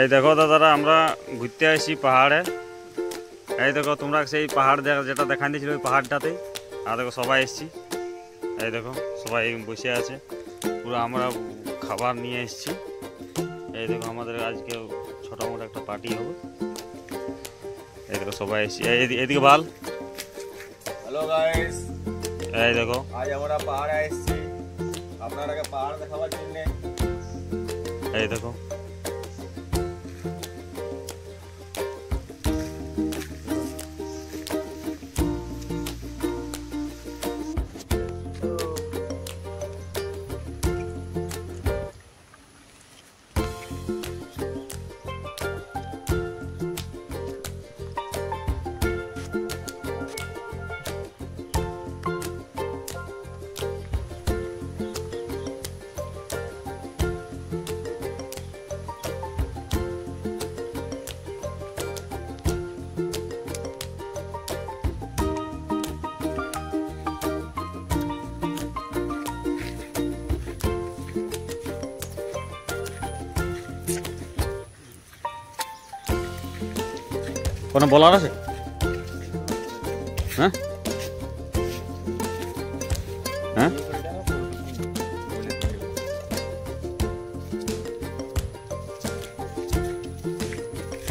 এই দেখো দাদারা, আমরা ঘুরতে আসছি পাহাড়ে। এই দেখো তোমরা সেই পাহাড় যেটা দেখান দিয়েছিল ওই পাহাড়টাতেই। আর দেখো সবাই এসছি, এই দেখো সবাই বসে আছে। পুরো আমরা খাবার নিয়ে এসছি। এই দেখো আমাদের আজকে ছোটো মোটো একটা পার্টি হবে। এই দেখো সবাই এসছি, এদিকে ভাল। হ্যালো গাইস, এই দেখো আজ আমরা পাহাড়ে এসেছি আপনাদেরকে পাহাড় দেখাবার জন্য। এই দেখো কোনো বলার আছে? হ্যাঁ হ্যাঁ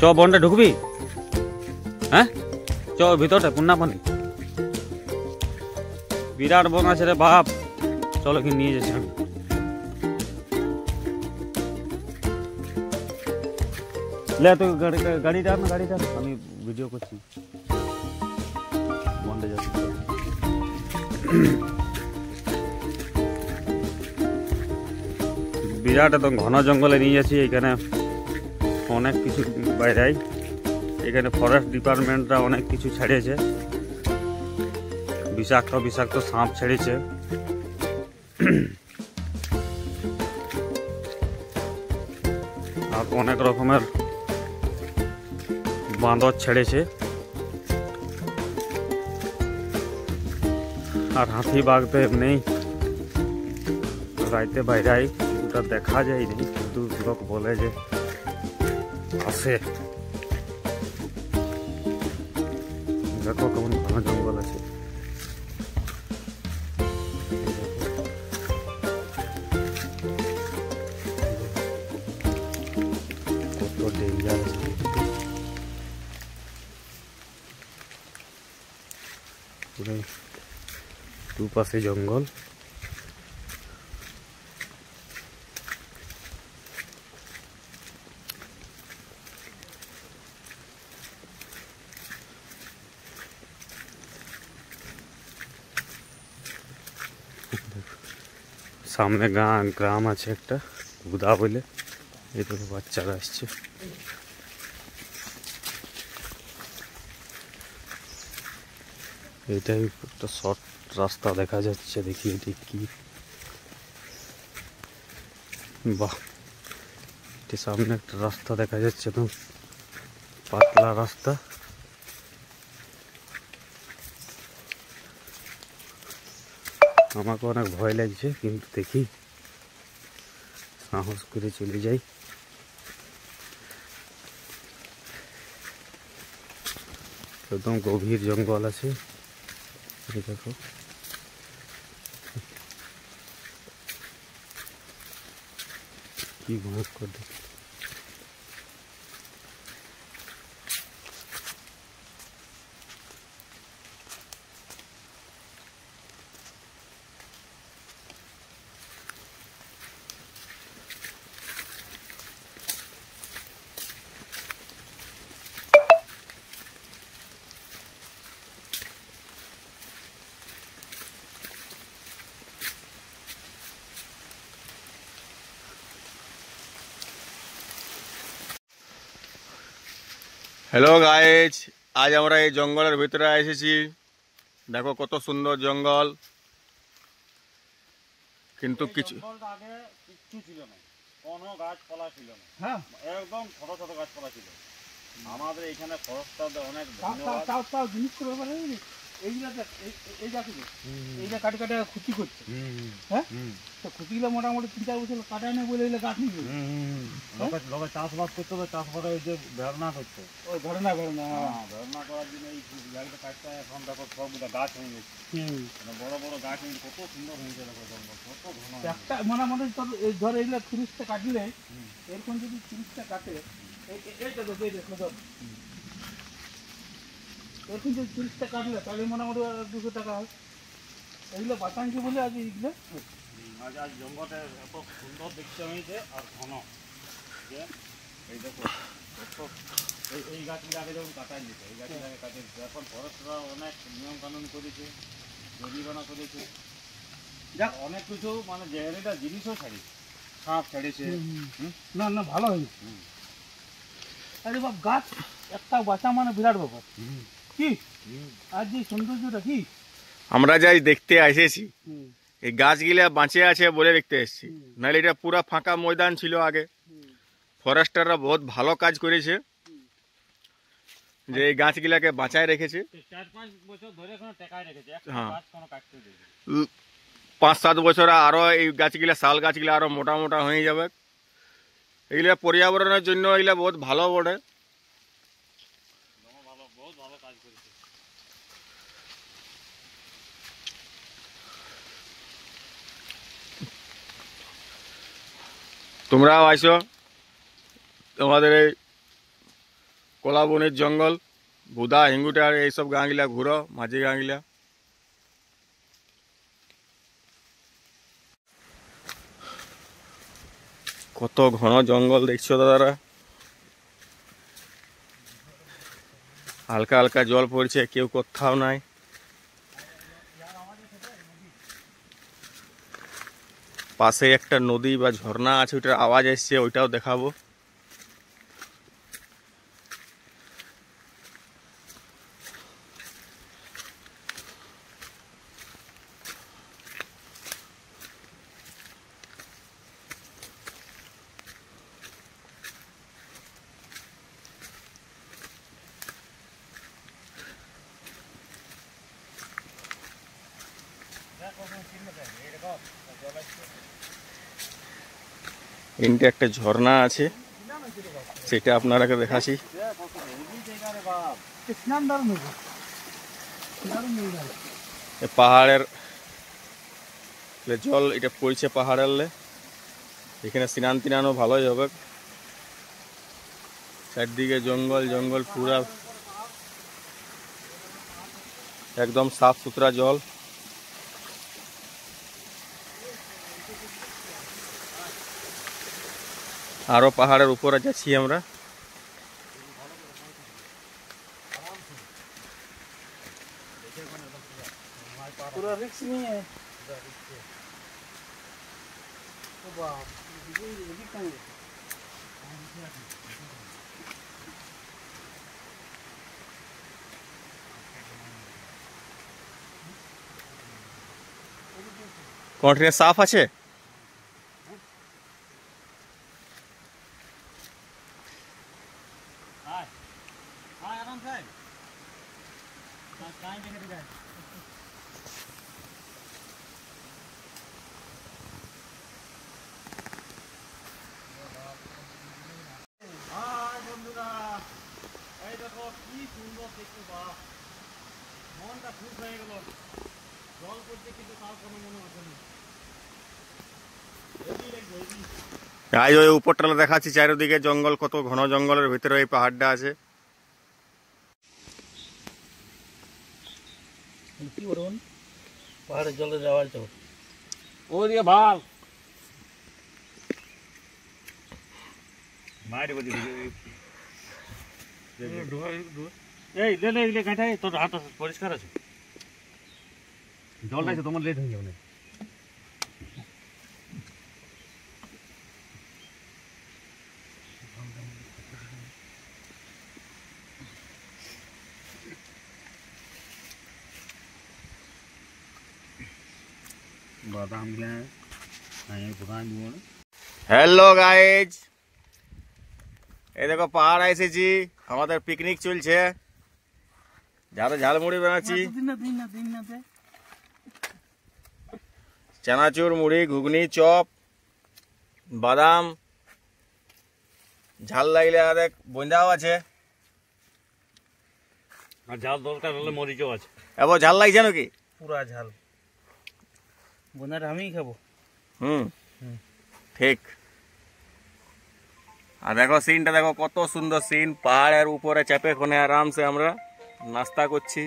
চ বনটা ঢুকবি। হ্যাঁ চ ভিতরটা পুন্না পানি বিরাট বন আছে রে বাপ। চলো কি নিয়ে যাচ্ছি আমি। লে তো গাড়িটা না, গাড়িটা আমি ভিডিও করছি। বন্ধে যাচ্ছি। বিরাট একদম ঘন জঙ্গলে নিয়ে যাচ্ছি। এখানে অনেক কিছু বাইরে, এখানে ফরেস্ট ডিপার্টমেন্টরা অনেক কিছু ছেড়েছে। বিষাক্ত বিষাক্ত সাপ ছেড়েছে। আর অনেক রকমের বাঁদর ছেড়েছে। আর হাতি বাঘ তো এমনি রাইতে বাইরে ওটা দেখা যায়নি, কিন্তু লোক বলে যে আছে। দেখো কেমন ঘন জঙ্গল আছে। কত ডেঞ্জার আছে। পুরো দুপাশে জঙ্গল। সামনে গ্রাম আছে একটা গুদা বলে। এই তো বাচ্চারা আসছে। এটাই একটা শর্ট রাস্তা দেখা যাচ্ছে। দেখি এটি কি, বাহ, এটি সামনে একটা রাস্তা দেখা যাচ্ছে, তো পাতলা রাস্তা। আমাকে অনেক ভয় লাগছে, কিন্তু দেখি সাহস করে চলে যাই। একদম গভীর জঙ্গল আছে। দেখো কি ভয়ঙ্কর দেখি। হ্যালো গাইস, আজ আমরা এই জঙ্গলের ভিতরে এসেছি। দেখো কত সুন্দর জঙ্গল, কিন্তু কিছু আগে কিচ্ছু ছিল না, কোনো গাছপালা ছিল না। হ্যাঁ, একদম ছোট ছোট গাছপালা ছিল। আমাদের এখানে ফরেস্টারদের অনেক ধন্যবাদ। জিনিস করে এইগুলা দেখ, এই দেখো এইটা কাটে কাটে ক্ষতি করছে, হ্যাঁ? তো ক্ষতিগুলো মোটামুটি 3-4 বছর কাটা নেই বলে এগুলো গাছ নিয়ে যাবে। লোকে চাষবাস করতে হবে, চাষবাসে ওই যে ভেড়না করছে, ওই ঘটনা ভেড়না করার জন্য এই গাড়িটা কাটতে হয়। এখন দেখো সবগুলো গাছ হয়ে গেছে, বড় বড় গাছ হয়ে গেছে, কত সুন্দর হয়েছে দেখো জঙ্গল, কত ঘন হয়েছে। একটা মোটামুটি তোর এই ধর এইগুলো 30টা কাটলে, এরকম যদি 30টা কাটে, এইটা দেখো, এই দেখো ধর, এরকম যদি 30টা কাটলে তাহলে মোটামুটি 200 টাকা হয়। এগুলো বাঁচানছি বলে আজ এইগুলো আজ আজ জঙ্গলটা এত সুন্দর দেখতে হয়েছে আর ঘন যে এই দেখো কত এই গাছগুলো আগে যখন কাটাই যেত, এই গাছগুলো আগে কাটে, এখন ফরেস্টরা অনেক নিয়ম কানুন করেছে, জরিমানা করেছে, যাক, অনেক কিছু মানে জেহেরিটা জিনিসও ছাড়িয়েছে, সাপ ছাড়িয়েছে। না না ভালো হয়নি। আরে বাপ, গাছ একটা বাঁচা মানে বিরাট ব্যাপার। কি আর যে সৌন্দর্যটা কি! আমরা যাই দেখতে এসেছি, এই গাছগুলা বাঁচে আছে বলে দেখতে এসেছি, নাহলে এটা পুরা ফাঁকা ময়দান ছিল আগে। ফরেস্টাররা বহুত ভালো কাজ করেছে যে এই গাছগুলাকে বাঁচায় রেখেছে। 4-5 বছর ধরে কোনো টেকায় রেখেছে, একটা হ্যাঁ। গাছ কোনো কাটতে দেয়নি। 5-7 বছরে আরো এই গাছগুলা, শাল গাছগুলা আরো মোটা মোটা হয়ে যাবে। এগুলা পর্যাবরণের জন্য এগুলা বহুত ভালো বটে। ভালো, বহুত ভালো কাজ করেছে। তোমরাও আইসো তোমাদের এই কলাবনের জঙ্গল, বুদা, হিঙ্গুটার এইসব গাঁগুলা ঘুরো, মাঝি গাঁগুলা। কত ঘন জঙ্গল দেখছো দাদারা, হালকা হালকা জল পড়ছে, কেউ কোথাও নাই। পাশে একটা নদী বা ঝর্ণা আছে, ওইটার আওয়াজ এসছে, ওইটাও দেখাবো। এনটে একটা ঝর্ণা আছে, সেটা আপনারাকে দেখাচ্ছি। স্নান দারুণ হয়েছে, দারুণ হয়ে গেল। এ পাহাড়ের জল এটা পড়ছে পাহাড়ের, এখানে স্নান তিনানও ভালোই হবে। চারদিকে জঙ্গল জঙ্গল, পুরা একদম সাফ সুতরা জল। আরো পাহাড়ের উপরে যাচ্ছি আমরা। পুরো রিক্স নিয়ে কন্টিনিউ সাফ আছে। বন্ধুরা, এই দেখো কি সুন্দর দেখতে, বাহ, মনটা খুশ হয়ে গেল। জল পড়ছে কিন্তু তার কোনো মনে আসেনি। আজ ওই উপরটা দেখাচ্ছি, চারিদিকে জঙ্গল, কত ঘন জঙ্গলের ভিতরে এই পাহাড়টা আছে। কি বলুন, পাহাড়ের জলে যাওয়া তো ওদিকে ভাল মারি বলি এই লে লে এগুলো কাঁটাই, তোর হাত পরিষ্কার আছে, জলটা আছে, তোমার লেট হয়ে যাবে না। বাদাম হ্যালো গাইজ, এই দেখো পাহাড় এসেছি, আমাদের পিকনিক চলছে। যাতে ঝালমুড়ি বানাচ্ছি, দিন না দে চানাচুর, মুড়ি, ঘুগনি, চপ, বাদাম, ঝাল লাগলে আর এক বন্ধাও আছে। আর ঝাল দরকার হলে মরিচও আছে। এবার ঝাল লাগছে নাকি? পুরা ঝাল বোনার আমিই খাবো। হুম, ঠিক। আর দেখো সিনটা দেখো, কত সুন্দর সিন। পাহাড়ের উপরে চেপে কোনে আরামসে আমরা নাস্তা করছি।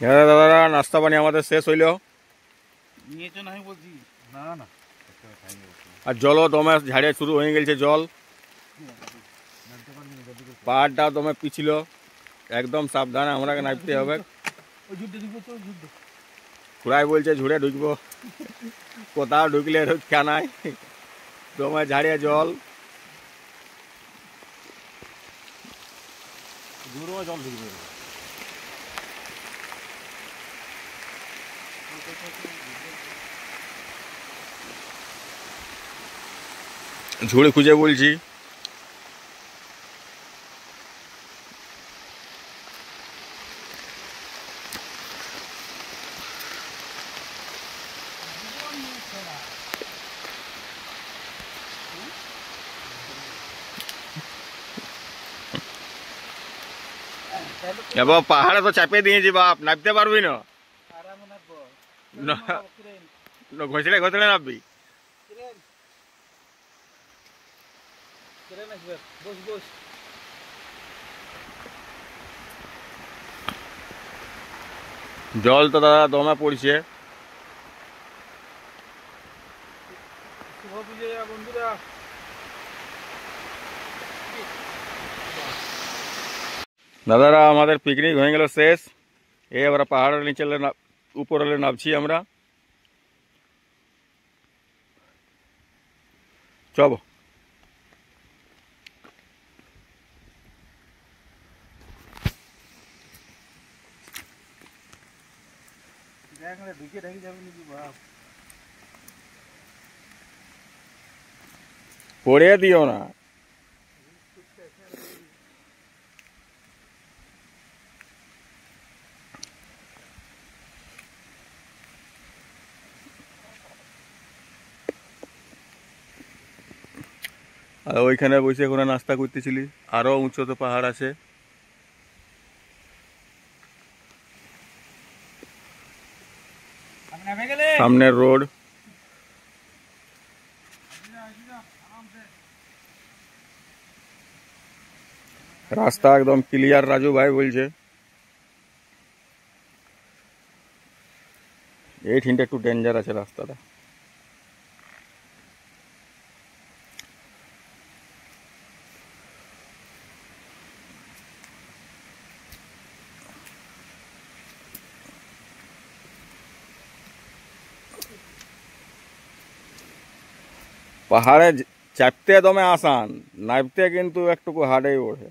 দাদারা নাস্তা পানি আমাদের শেষ হইল। নিয়েছো না বলছি না না আর জলও দমে ঝাড়িয়ে শুরু হয়ে গেছে জল। পাহাড়টা দমে পিছিল, একদম সাবধানে আমরা নামতে হবে। ওই যুদ্ধ দিব তো যুদ্ধ খুড়াই বলছে ঝুড়ে ঢুকবো, কোথাও ঢুকলে রক্ষা নাই, দমে ঝাড়িয়ে জল। দূরও জল ঢুকবে। ঝুড়ি খুঁজে বলছি। এবার পাহাড়ে তো চাপে দিয়েছি বাপ, নামতে পারবি না। আরামে নাকবো না, ঘষড়ে ঘষড়ে নামবি। ট্রেন আসবে বস বস জল তো দাদা দমে পড়ছে। শুভ বিজয়া বন্ধুরা। দাদারা আমাদের পিকনিক হয়ে গেল শেষ। এবার পাহাড়ের নিচে উপরে নামছি আমরা। চব দেখ রে ঢুকে ঢেকে যাবে নাকি বাপ। পড়ে দিও না। আর ওইখানে বসে ওখানে নাস্তা করতেছিলি। আরো উঁচুতে পাহাড় আছে। আমি নামে গেলে সামনের রোড। রাস্তা একদম ক্লিয়ার, রাজু ভাই বলছে। এই ঠিনটা একটু ডেঞ্জার আছে রাস্তাটা। পাহাড়ে চাপতে দমে আসান, নামতে কিন্তু একটুকু হার্ডেই ওঠে।